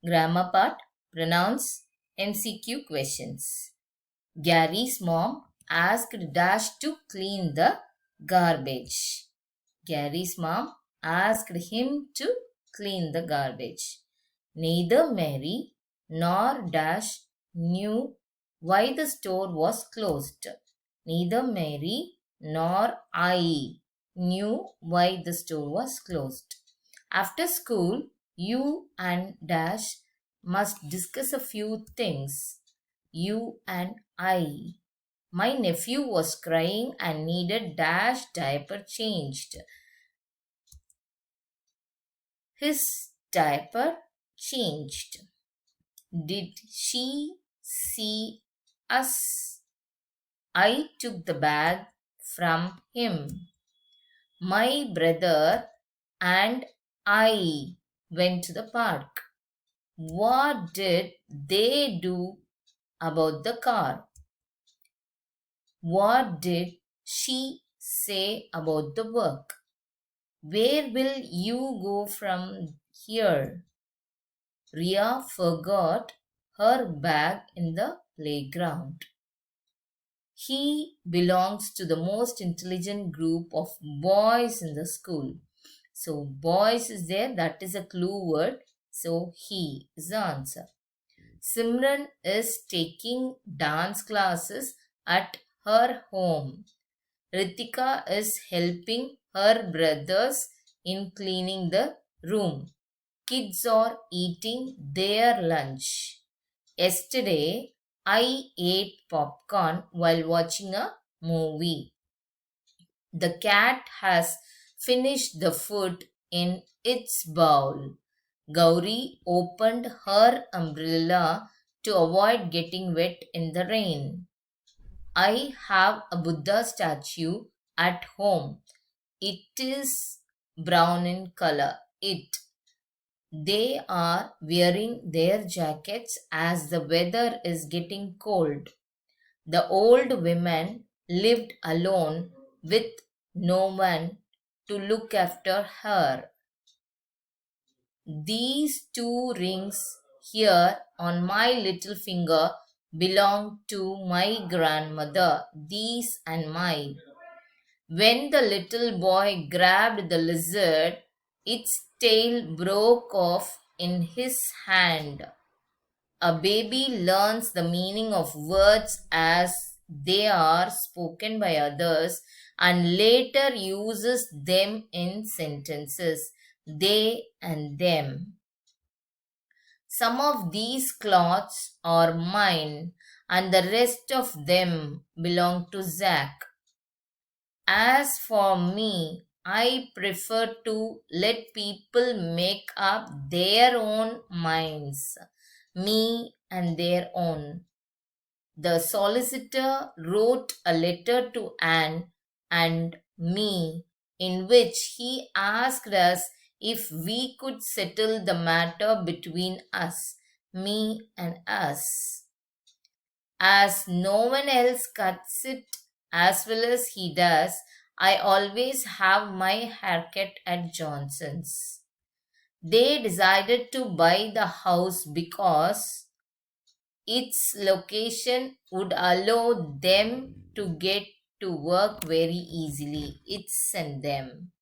Grammar part, pronouns, MCQ questions. Gary's mom asked Dash to clean the garbage. Gary's mom asked him to clean the garbage. Neither Mary nor Dash knew why the store was closed. Neither Mary nor I knew why the store was closed. After school, you and Dash must discuss a few things. You and I. My nephew was crying and needed Dash diaper changed. His diaper changed. Did she see us? I took the bag from him. My brother and I went to the park. What did they do about the car? What did she say about the work? Where will you go from here? Ria forgot her bag in the playground. He belongs to the most intelligent group of boys in the school. So, boys is there, that is a clue word. So, he is the answer. Simran is taking dance classes at her home. Ritika is helping her brothers in cleaning the room. Kids are eating their lunch. Yesterday, I ate popcorn while watching a movie. The cat has finished the food in its bowl. Gauri opened her umbrella to avoid getting wet in the rain. I have a Buddha statue at home. It is brown in color. They are wearing their jackets as the weather is getting cold. The old woman lived alone with no one to look after her. These two rings here on my little finger belong to my grandmother. These and mine. When the little boy grabbed the lizard, its tail broke off in his hand. A baby learns the meaning of words as they are spoken by others and later uses them in sentences. They and them. Some of these clothes are mine and the rest of them belong to Zach. As for me, I prefer to let people make up their own minds, me and their own. The solicitor wrote a letter to Anne and me in which he asked us if we could settle the matter between us, me and us. As no one else cuts it as well as he does, I always have my haircut at Johnson's. They decided to buy the house because its location would allow them to get to work very easily. It's and them.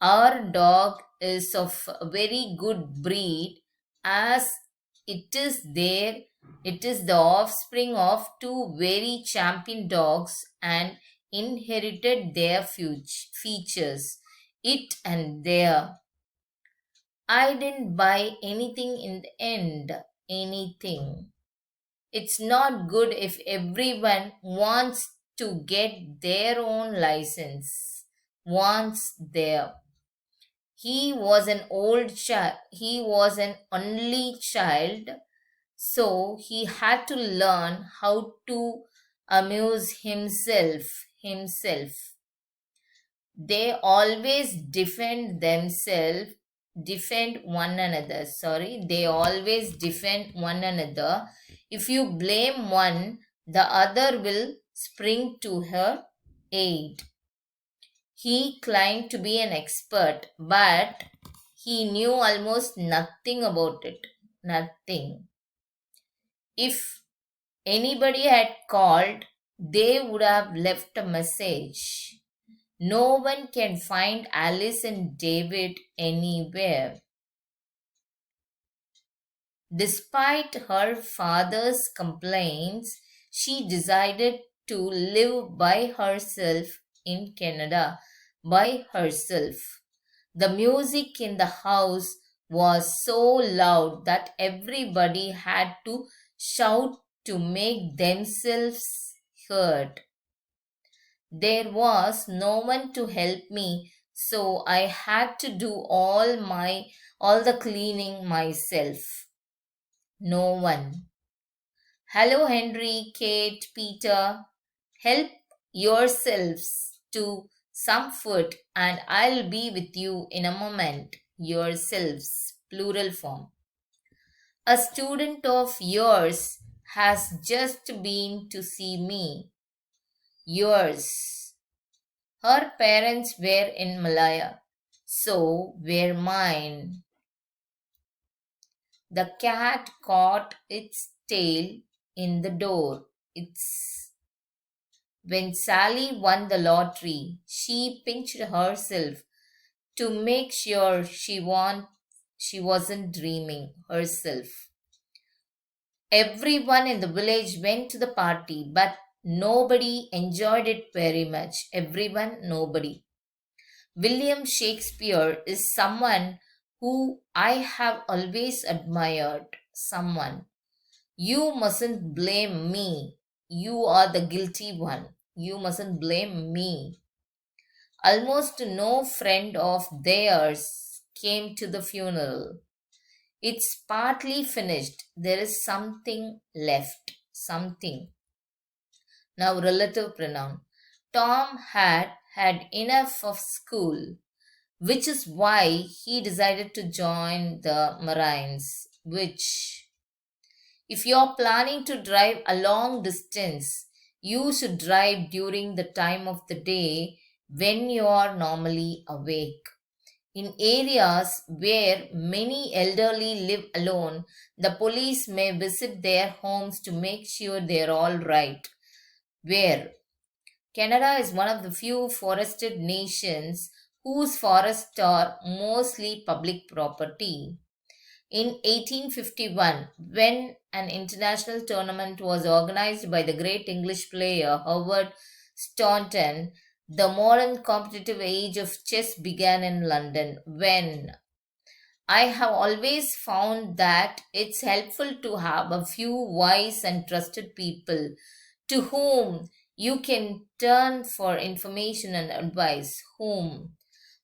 Our dog is of a very good breed as it is the offspring of two very champion dogs and inherited their features. It and their. I didn't buy anything in the end. Anything. It's not good if everyone wants to get their own license. Wants their. He was an old child. He was an only child, so he had to learn how to amuse himself. They always defend one another. They always defend one another. If you blame one, the other will spring to her aid. He claimed to be an expert, but he knew almost nothing about it. nothing. If anybody had called, they would have left a message. No one can find Alice and David anywhere. Despite her father's complaints, she decided to live by herself in Canada by herself. The music in the house was so loud that everybody had to shout to make themselves heard. There was no one to help me, so I had to do all the cleaning myself. No one. Hello, Henry, Kate, Peter. Help yourselves to some food, and I'll be with you in a moment. Yourselves, plural form. A student of yours has just been to see me. Yours. Her parents were in Malaya, so were mine. The cat caught its tail in the door. It's When Sally won the lottery, she pinched herself to make sure she wasn't dreaming herself. Everyone in the village went to the party, but nobody enjoyed it very much. Everyone, nobody. William Shakespeare is someone who I have always admired. Someone. You mustn't blame me. You are the guilty one. You mustn't blame me. Almost no friend of theirs came to the funeral. It's partly finished. There is something left. Something. Now, relative pronoun. Tom had enough of school, which is why he decided to join the Marines. Which, if you're planning to drive a long distance, you should drive during the time of the day when you are normally awake. In areas where many elderly live alone, the police may visit their homes to make sure they're all right. Where Canada is one of the few forested nations whose forests are mostly public property. In 1851, when an international tournament was organized by the great English player Howard Staunton, the modern competitive age of chess began in London. When I have always found that it's helpful to have a few wise and trusted people to whom you can turn for information and advice.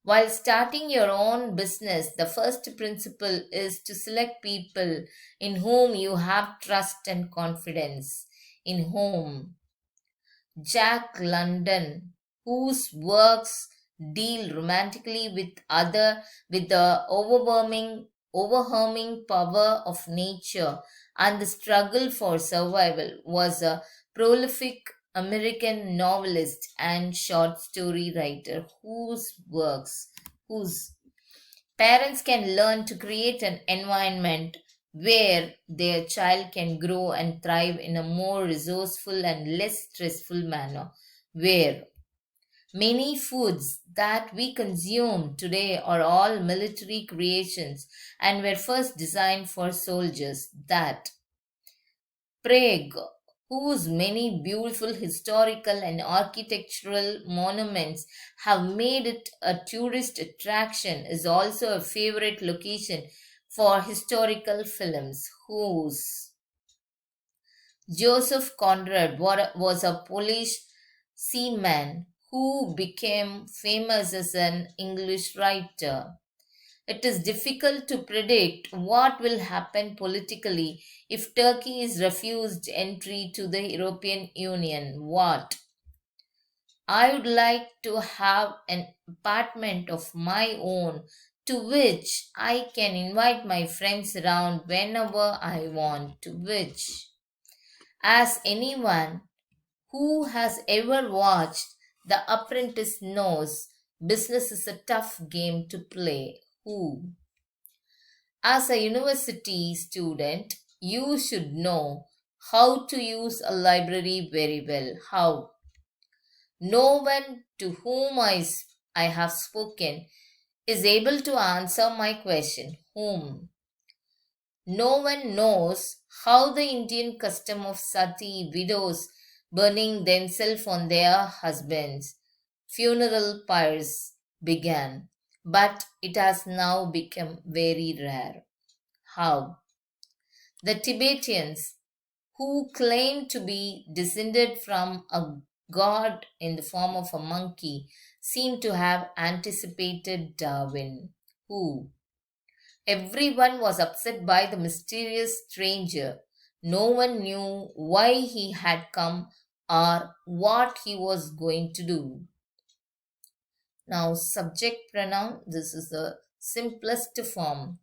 While starting your own business, the first principle is to select people in whom you have trust and confidence. In whom Jack London, whose works deal romantically with the overwhelming power of nature and the struggle for survival, was a prolific American novelist and short story writer whose parents can learn to create an environment where their child can grow and thrive in a more resourceful and less stressful manner, where many foods that we consume today are all military creations and were first designed for soldiers. That Prague, whose many beautiful historical and architectural monuments have made it a tourist attraction, is also a favorite location for historical films. Whose Joseph Conrad was a Polish seaman who became famous as an English writer. It is difficult to predict what will happen politically if Turkey is refused entry to the European Union. What? I would like to have an apartment of my own to which I can invite my friends around whenever I want to, which, as anyone who has ever watched The Apprentice knows, business is a tough game to play. Who? As a university student, you should know how to use a library very well. How? No one to whom I have spoken is able to answer my question. Whom? No one knows how the Indian custom of sati, widows, burning themselves on their husbands' funeral pyres began, but it has now become very rare. How? The Tibetans, who claim to be descended from a god in the form of a monkey, seem to have anticipated Darwin, who everyone was upset by the mysterious stranger. No one knew why he had come or what he was going to do. Now, subject pronoun, this is the simplest form.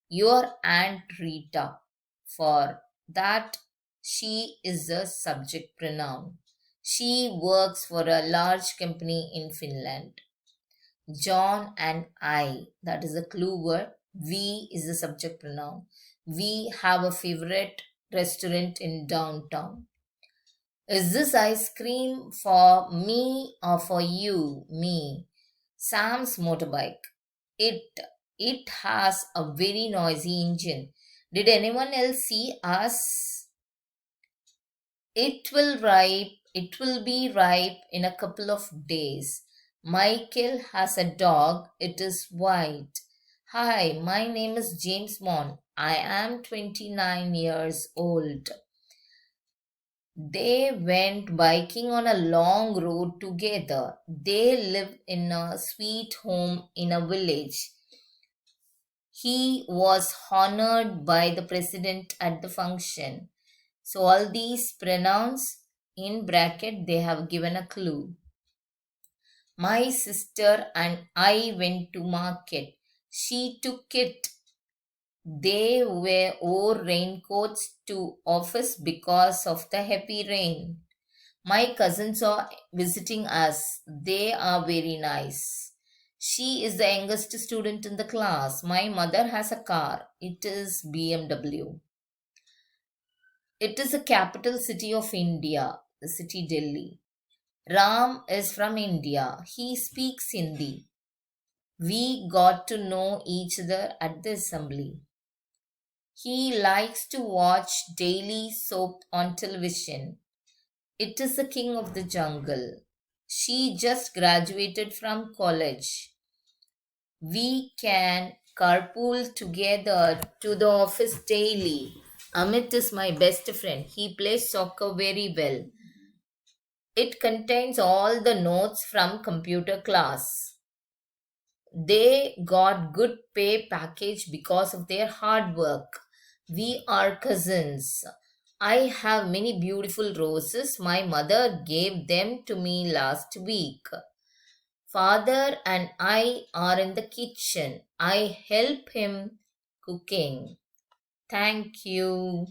Your Aunt Rita. For that, she is the subject pronoun. She works for a large company in Finland. John and I, that is a clue word. We is the subject pronoun. We have a favorite restaurant in downtown. Is this ice cream for me or for you? Me. Sam's motorbike. It it has a very noisy engine. Did anyone else see us? It will be ripe in a couple of days. Michael has a dog. It is white. Hi, my name is James Bond. I am 29 years old. They went biking on a long road together. They live in a sweet home in a village. He was honored by the president at the function. So all these pronouns in bracket, they have given a clue. My sister and I went to market. She took it. They wore raincoats to office because of the heavy rain. My cousins are visiting us. They are very nice. She is the youngest student in the class. My mother has a car. It is BMW. It is the capital city of India, the city Delhi. Ram is from India. He speaks Hindi. We got to know each other at the assembly. He likes to watch daily soap on television. It is the king of the jungle. She just graduated from college. We can carpool together to the office daily. Amit is my best friend. He plays soccer very well. It contains all the notes from computer class. They got good pay package because of their hard work. We are cousins. I have many beautiful roses. My mother gave them to me last week. Father and I are in the kitchen. I help him cooking. Thank you.